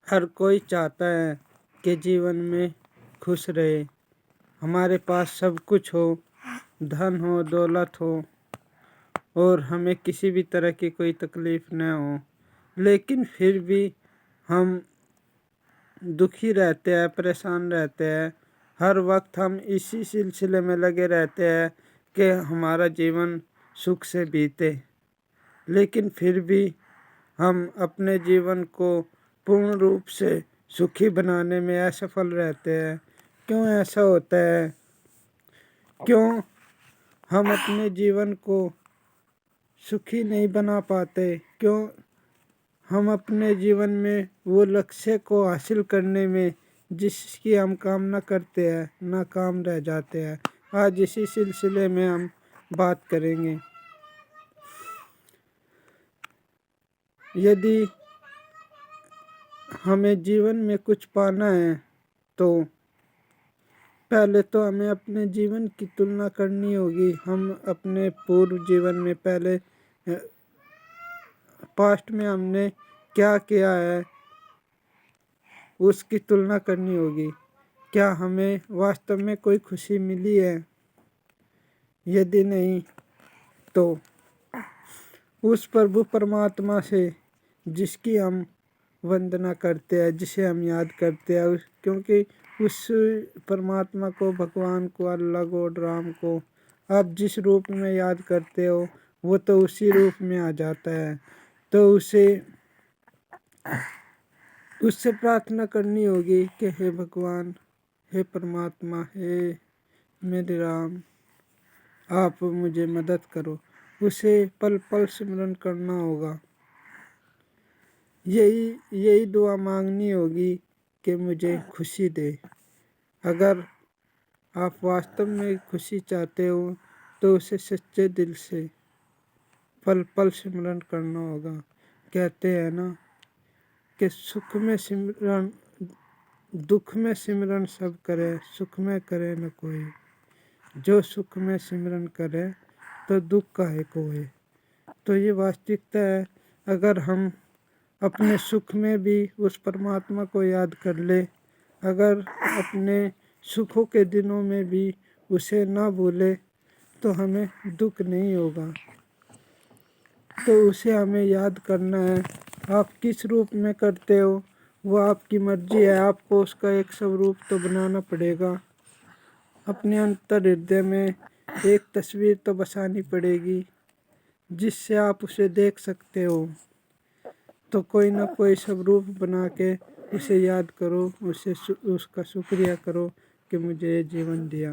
हर कोई चाहता है कि जीवन में खुश रहे, हमारे पास सब कुछ हो, धन हो, दौलत हो और हमें किसी भी तरह की कोई तकलीफ़ न हो, लेकिन फिर भी हम दुखी रहते हैं, परेशान रहते हैं। हर वक्त हम इसी सिलसिले में लगे रहते हैं कि हमारा जीवन सुख से बीते, लेकिन फिर भी हम अपने जीवन को पूर्ण रूप से सुखी बनाने में असफल रहते हैं। क्यों ऐसा होता है? क्यों हम अपने जीवन को सुखी नहीं बना पाते? क्यों हम अपने जीवन में वो लक्ष्य को हासिल करने में जिसकी हम कामना करते हैं नाकाम रह जाते हैं? आज इसी सिलसिले में हम बात करेंगे। यदि हमें जीवन में कुछ पाना है तो पहले तो हमें अपने जीवन की तुलना करनी होगी। हम अपने पूर्व जीवन में पहले पास्ट में हमने क्या किया है उसकी तुलना करनी होगी। क्या हमें वास्तव में कोई खुशी मिली है? यदि नहीं तो उस प्रभु परमात्मा से जिसकी हम वंदना करते हैं, जिसे हम याद करते हैं, क्योंकि उस परमात्मा को, भगवान को, अल्लाह को, राम को आप जिस रूप में याद करते हो वो तो उसी रूप में आ जाता है। तो उससे प्रार्थना करनी होगी कि हे भगवान, हे परमात्मा, हे मेरे राम, आप मुझे मदद करो। उसे पल पल सिमरन करना होगा। यही दुआ मांगनी होगी कि मुझे खुशी दे। अगर आप वास्तव में खुशी चाहते हो तो उसे सच्चे दिल से पल पल सिमरन करना होगा। कहते हैं ना कि सुख में सिमरन, दुख में सिमरन सब करे, सुख में करे न कोई। जो सुख में सिमरन करे तो दुख काहे कोई। तो ये वास्तविकता है। अगर हम अपने सुख में भी उस परमात्मा को याद कर ले, अगर अपने सुखों के दिनों में भी उसे ना भूले तो हमें दुख नहीं होगा। तो उसे हमें याद करना है। आप किस रूप में करते हो वो आपकी मर्जी है। आपको उसका एक स्वरूप तो बनाना पड़ेगा। अपने अंतर हृदय में एक तस्वीर तो बसानी पड़ेगी जिससे आप उसे देख सकते हो। तो कोई ना कोई स्वरूप बना के उसे याद करो, उसका शुक्रिया करो कि मुझे ये जीवन दिया।